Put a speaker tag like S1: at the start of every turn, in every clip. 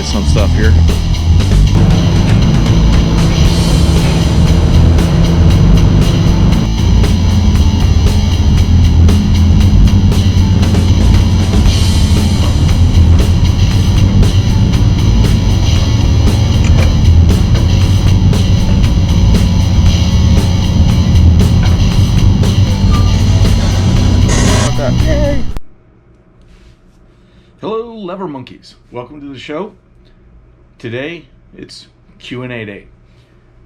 S1: some stuff here. Hello, lever monkeys. Welcome to the show. Today it's Q&A day.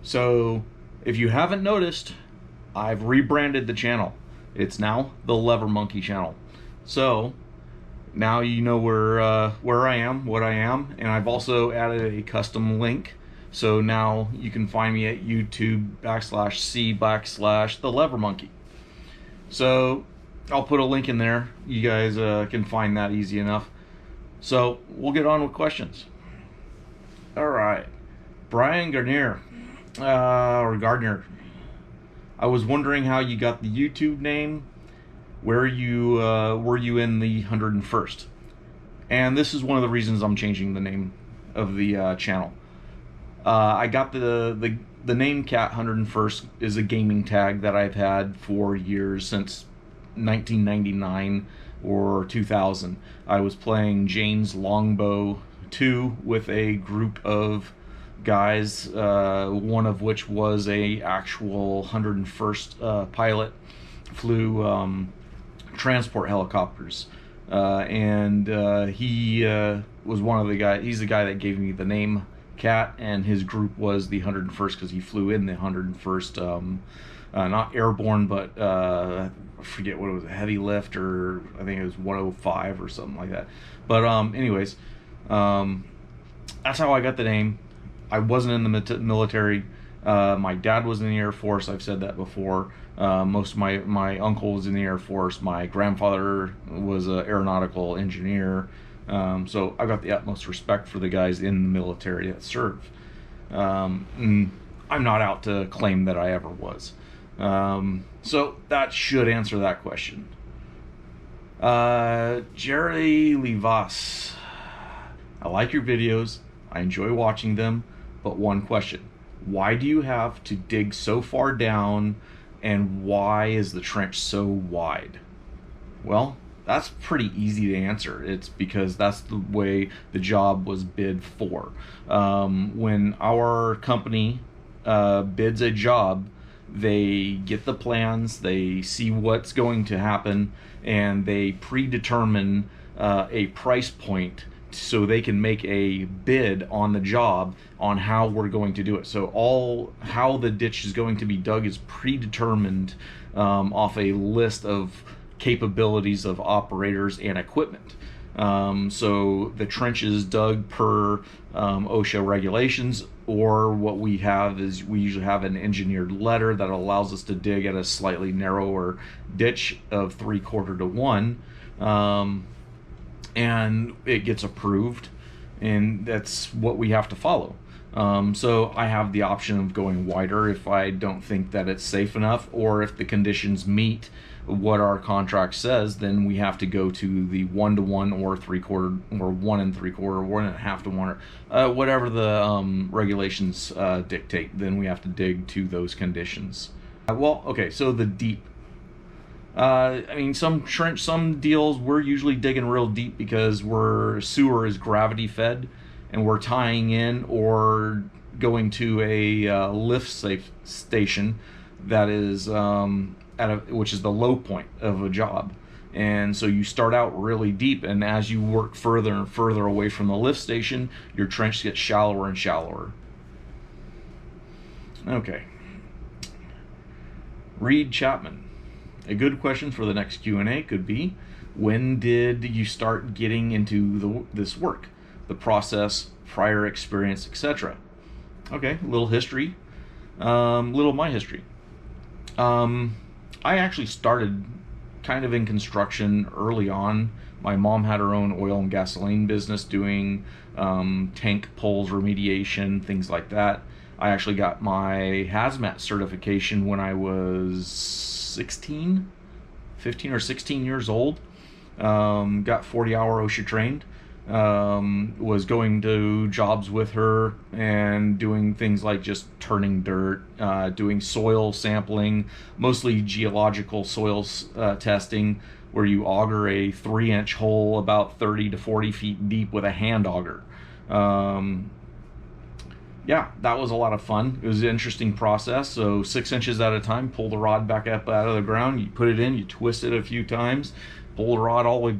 S1: So if you haven't noticed, I've rebranded the channel. It's now the Lever Monkey channel. So now you know where I am, what I am, and I've also added a custom link. So now you can find me at YouTube/C/the Lever Monkey. So I'll put a link in there. You guys can find that easy enough. So we'll get on with questions. All right, Brian Gardner, or Gardner. I was wondering how you got the YouTube name. Where you were you in the 101st? And this is one of the reasons I'm changing the name of the channel. I got the name Cat 101st is a gaming tag that I've had for years, since 1999 or 2000. I was playing Jane's Longbow 2 with a group of guys, one of which was a actual 101st pilot, flew transport helicopters, and he was one of the guys. He's the guy that gave me the name Cat, and his group was the 101st because he flew in the 101st, not airborne, but I forget what it was, a heavy lift, or I think it was 105 or something like that. But anyways, that's how I got the name. I wasn't in the military. My dad was in the Air Force. I've said that before. Most of my uncle was in the Air Force. My grandfather was an aeronautical engineer. So I got the utmost respect for the guys in the military that serve. I'm not out to claim that I ever was. So that should answer that question. Jerry Livas, I like your videos. I enjoy watching them, but one question: why do you have to dig so far down, and why is the trench so wide? Well, that's pretty easy to answer. It's because that's the way the job was bid for. When our company bids a job, they get the plans, they see what's going to happen, and they predetermine a price point so they can make a bid on the job on how we're going to do it. So how the ditch is going to be dug is predetermined off a list of capabilities of operators and equipment. So the trench is dug per OSHA regulations, or what we have is we usually have an engineered letter that allows us to dig at a slightly narrower ditch of 3/4 to 1, and it gets approved, and that's what we have to follow. So I have the option of going wider if I don't think that it's safe enough, or if the conditions meet what our contract says, then we have to go to the 1-to-1 or 3/4 or 1 3/4, 1.5 to 1, or whatever the regulations dictate. Then we have to dig to those conditions. Well, okay, so the deep. I mean, some deals we're usually digging real deep because sewer is gravity fed, and we're tying in or going to a lift safe station that is which is the low point of a job. And so you start out really deep, and as you work further and further away from the lift station, your trench gets shallower and shallower. Okay. Reed Chapman. A good question for the next Q&A could be, when did you start getting into this work? The process, prior experience, etc. Okay, a little history. Little of my history. I actually started kind of in construction early on. My mom had her own oil and gasoline business doing tank pulls, remediation, things like that. I actually got my hazmat certification when I was 15 or 16 years old. Got 40-hour OSHA trained. Was going to jobs with her and doing things like just turning dirt, doing soil sampling, mostly geological soils testing, where you auger a 3-inch hole about 30 to 40 feet deep with a hand auger. Yeah, that was a lot of fun. It was an interesting process. So 6 inches at a time, pull the rod back up out of the ground, you put it in, you twist it a few times, pull the rod all the way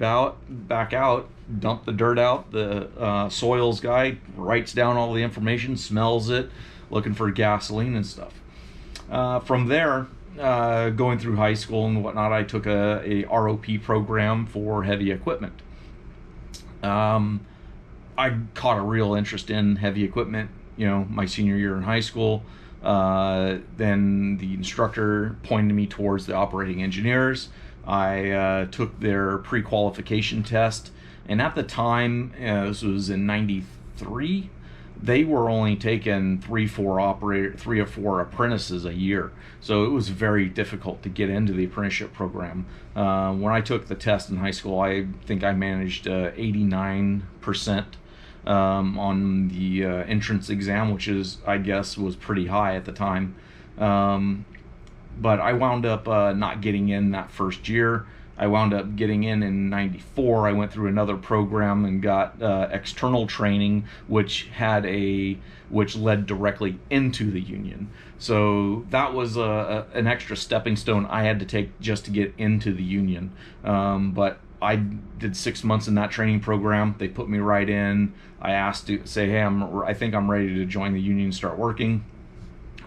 S1: back out, dump the dirt out. The soils guy writes down all the information, smells it, looking for gasoline and stuff. From there, going through high school and whatnot, I took a ROP program for heavy equipment. I caught a real interest in heavy equipment, my senior year in high school. Then the instructor pointed me towards the operating engineers. I took their pre-qualification test, and at the time, this was in '93, they were only taking 3 or 4 apprentices a year. So it was very difficult to get into the apprenticeship program. When I took the test in high school, I think I managed 89% on the entrance exam, which I guess was pretty high at the time. But I wound up not getting in that first year. I wound up getting in '94. I went through another program and got external training, which led directly into the union. So that was an extra stepping stone I had to take just to get into the union. But I did 6 months in that training program. They put me right in. I asked to say, hey, I think I'm ready to join the union and start working.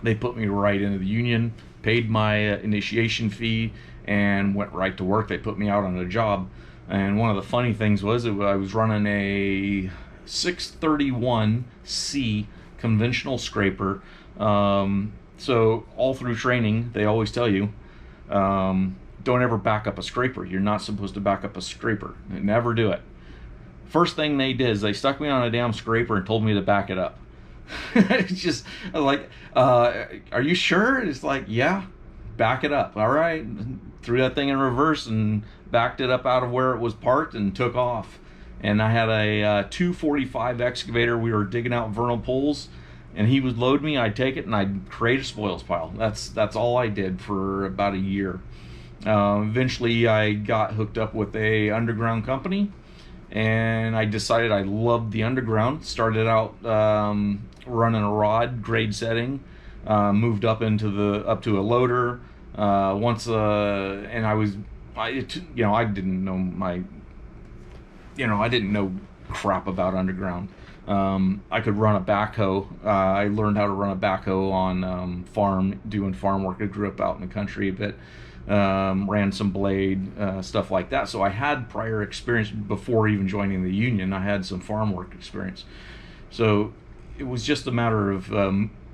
S1: They put me right into the union, paid my initiation fee, and went right to work. They put me out on a job. And one of the funny things was I was running a 631C conventional scraper. So all through training, they always tell you, don't ever back up a scraper. You're not supposed to back up a scraper. Never do it. First thing they did is they stuck me on a damn scraper and told me to back it up. It's just like, are you sure? It's like, yeah, back it up. All right. Threw that thing in reverse and backed it up out of where it was parked and took off. And I had a 245 excavator. We were digging out vernal pools, and he would load me. I'd take it and I'd create a spoils pile. That's all I did for about a year. Eventually, I got hooked up with a Undergroun company, and I decided I loved the Undergroun. Started out running a rod, grade setting, moved up to a loader. And I didn't know crap about Undergroun. I could run a backhoe. I learned how to run a backhoe on doing farm work. I grew up out in the country, but ran some blade, stuff like that. So I had prior experience before even joining the union. I had some farm work experience. So it was just a matter of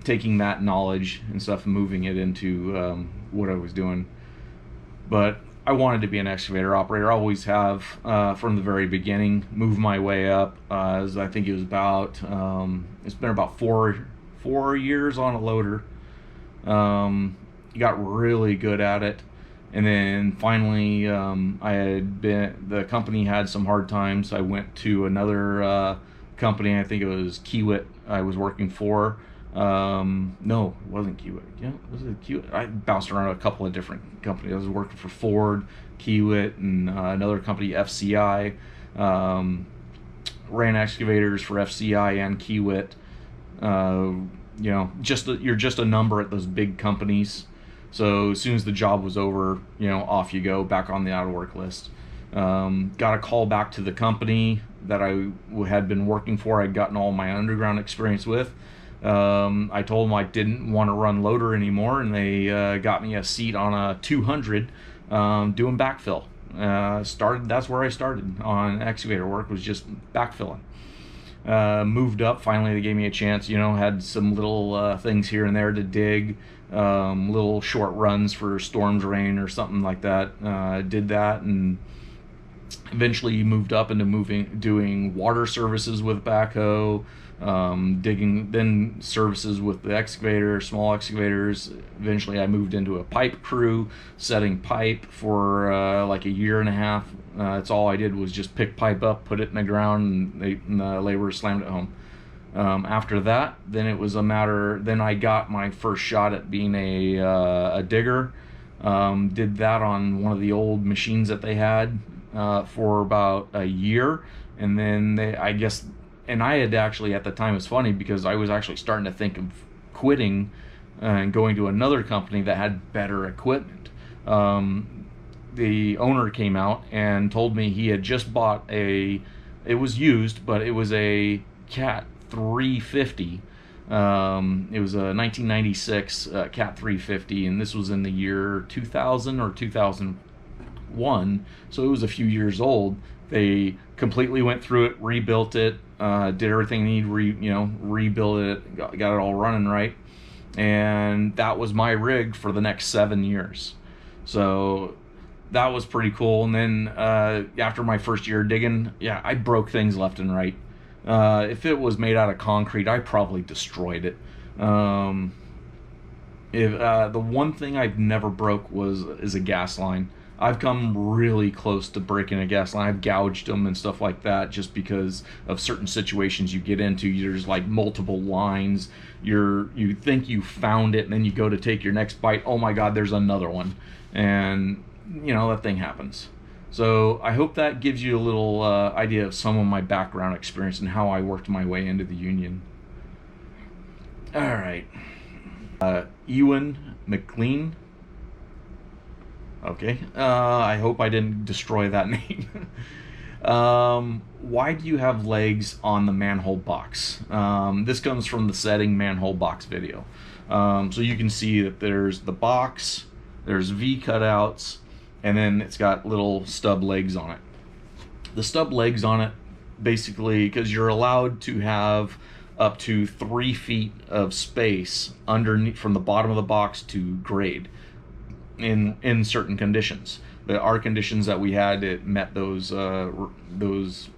S1: taking that knowledge and stuff and moving it into what I was doing. But I wanted to be an excavator operator. I always have from the very beginning. Moved my way up. As I think it was about it's been about four years on a loader. Got really good at it, and then finally the company had some hard times. I went to another company. I think it was Kiewit I was working for. No, it wasn't Kiewit. Yeah, was it Kiewit? I bounced around a couple of different companies. I was working for Ford, Kiewit, and another company, FCI. Ran excavators for FCI and Kiewit. You're just a number at those big companies. So as soon as the job was over, off you go, back on the out of work list. Got a call back to the company that I had been working for. I'd gotten all my Undergroun experience with. I told them I didn't want to run loader anymore, and they got me a seat on a 200 doing backfill. That's where I started on excavator work, was just backfilling. Moved up, finally they gave me a chance, had some little things here and there to dig, little short runs for storm drain or something like that. Did that, and Eventually moved up into doing water services with backhoe, digging, then services with the excavator, small excavators. Eventually I moved into a pipe crew, setting pipe for like a year and a half. That's all I did was just pick pipe up, put it in the ground, and the laborers slammed it home. After that, then it was a matter, then I got my first shot at being a digger. Did that on one of the old machines that they had for about a year, and then I guess, and I had actually, at the time, it's funny because I was actually starting to think of quitting and going to another company that had better equipment. The owner came out and told me he had just bought it was used, but it was a Cat 350. It was a 1996 Cat 350, and this was in the year 2000 or 2001, so it was a few years old. They completely went through it, rebuilt it, did everything they need, rebuilt it, got it all running right, and that was my rig for the next 7 years. So that was pretty cool. And then after my first year digging, yeah, I broke things left and right. If it was made out of concrete, I probably destroyed it. The one thing I've never broke is a gas line. I've come really close to breaking a gas line. I've gouged them and stuff like that just because of certain situations you get into. There's like multiple lines. You think you found it, and then you go to take your next bite. Oh my God, there's another one, and that thing happens. So I hope that gives you a little idea of some of my background experience and how I worked my way into the union. All right. Ewan McLean. Okay. I hope I didn't destroy that name. Why do you have legs on the manhole box? This comes from the setting manhole box video. So you can see that there's the box, there's V cutouts, and then it's got little stub legs on it. The stub legs on it, basically, because you're allowed to have up to 3 feet of space underneath from the bottom of the box to grade in certain conditions. Our conditions that we had, it met those rules,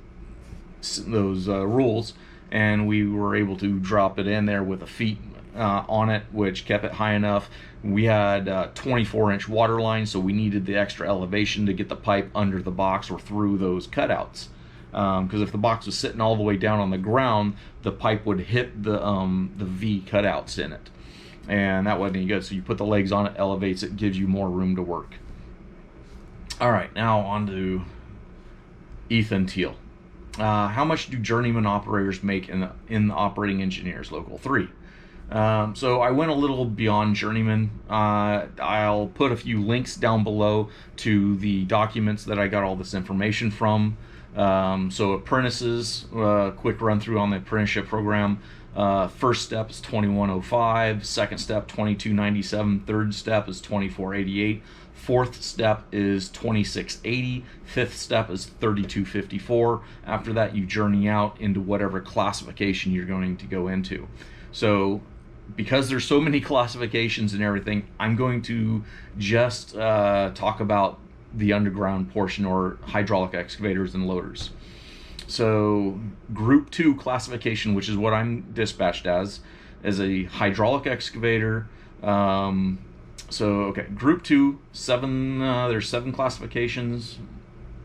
S1: and we were able to drop it in there with a feet on it, which kept it high enough. We had 24-inch water lines, so we needed the extra elevation to get the pipe under the box or through those cutouts. Because if the box was sitting all the way down on the ground, the pipe would hit the V cutouts in it, and that wasn't any good. So you put the legs on it, elevates it, gives you more room to work. All right, now on to Ethan Teal. How much do journeyman operators make in the operating engineers local 3? So I went a little beyond journeyman. I'll put a few links down below to the documents that I got all this information from. So apprentices, quick run through on the apprenticeship program. First step is 2105, second step 2297, third step is 2488, fourth step is 2680, fifth step is 3254. After that, you journey out into whatever classification you're going to go into. So because there's so many classifications and everything, I'm going to just talk about the underground portion, or hydraulic excavators and loaders. So group 2 classification, which is what I'm dispatched as a hydraulic excavator. Okay, group 2, there's 7 classifications,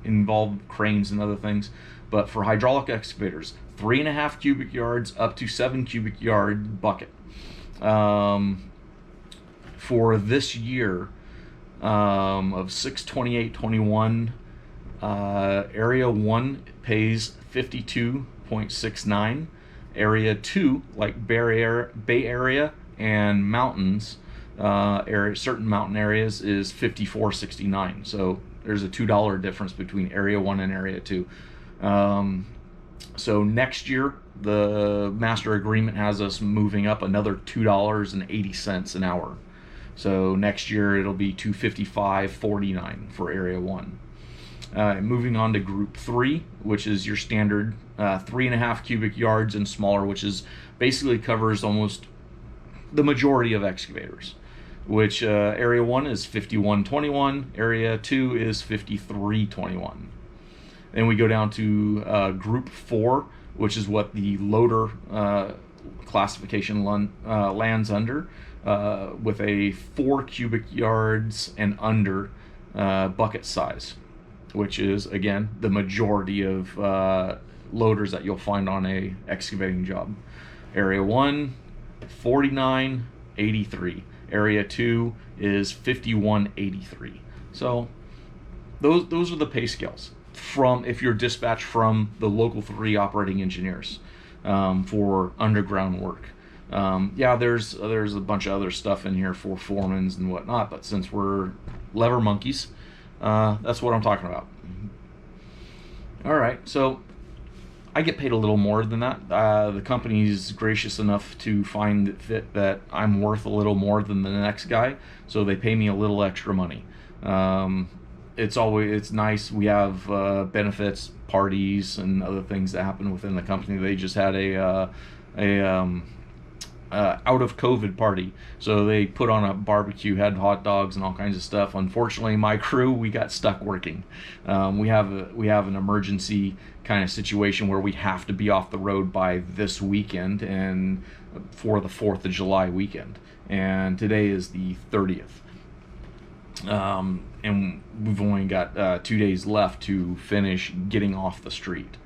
S1: involve cranes and other things. But for hydraulic excavators, 3.5 cubic yards up to 7 cubic yard bucket. For this year of 6/28/21, area 1 pays 52.69. Area 2, like Bay Area and mountains, certain mountain areas, is 54.69. So there's a $2 difference between area 1 and area 2. So next year, the master agreement has us moving up another $2.80 an hour. So next year it'll be $255.49 for area 1. Moving on to group 3, which is your standard 3.5 cubic yards and smaller, which is basically covers almost the majority of excavators. Which area 1 is 51.21, area 2 is 53.21. Then we go down to Group 4, which is what the loader classification lands under, with a 4 cubic yards and under bucket size, which is, again, the majority of loaders that you'll find on a excavating job. Area 1, 49.83. Area 2 is 51.83. So those are the pay scales from, if you're dispatched from the local 3 operating engineers for underground work. Yeah, there's a bunch of other stuff in here for foremans and whatnot, but since we're lever monkeys, that's what I'm talking about. All right, so I get paid a little more than that. The company's gracious enough to find it fit that I'm worth a little more than the next guy, so they pay me a little extra money. It's nice. We have benefits, parties, and other things that happen within the company. They just had a out of COVID party, so they put on a barbecue, had hot dogs and all kinds of stuff. Unfortunately, my crew, we got stuck working. We have an emergency kind of situation where we have to be off the road by this weekend, and for the 4th of July weekend, and today is the 30th. And we've only got 2 days left to finish getting off the street.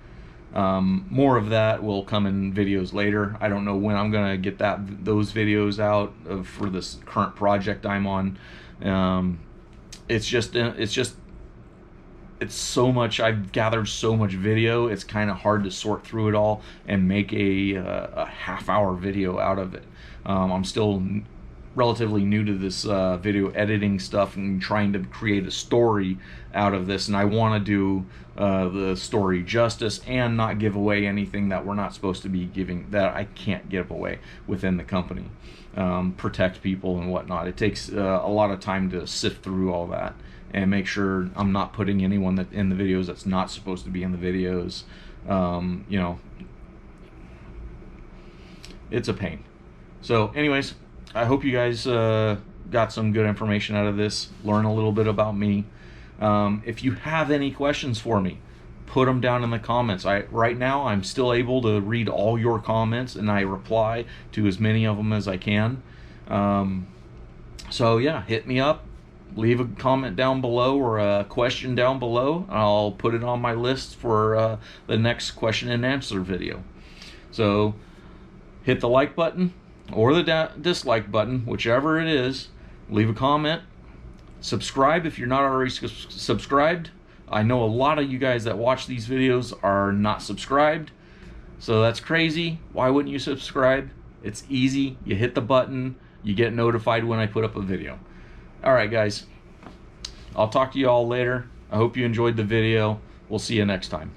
S1: More of that will come in videos later. I don't know when I'm gonna get those videos out for this current project I'm on. It's so much. I've gathered so much video. It's kind of hard to sort through it all and make a half-hour video out of it. I'm still relatively new to this video editing stuff and trying to create a story out of this, and I want to do the story justice and not give away anything that we're not supposed to be giving, that I can't give away within the company. Protect people and whatnot. It takes a lot of time to sift through all that and make sure I'm not putting anyone that in the videos that's not supposed to be in the videos. You know, it's a pain. So anyways, I hope you guys got some good information out of this, learn a little bit about me. If you have any questions for me, put them down in the comments. Right now I'm still able to read all your comments, and I reply to as many of them as I can. So yeah, hit me up, leave a comment down below or a question down below. I'll put it on my list for the next question and answer video. So hit the like button or the dislike button, whichever it is. Leave a comment. Subscribe if you're not already subscribed. I know a lot of you guys that watch these videos are not subscribed, so that's crazy. Why wouldn't you subscribe? It's easy. You hit the button, you get notified when I put up a video. Alright guys, I'll talk to you all later. I hope you enjoyed the video. We'll see you next time.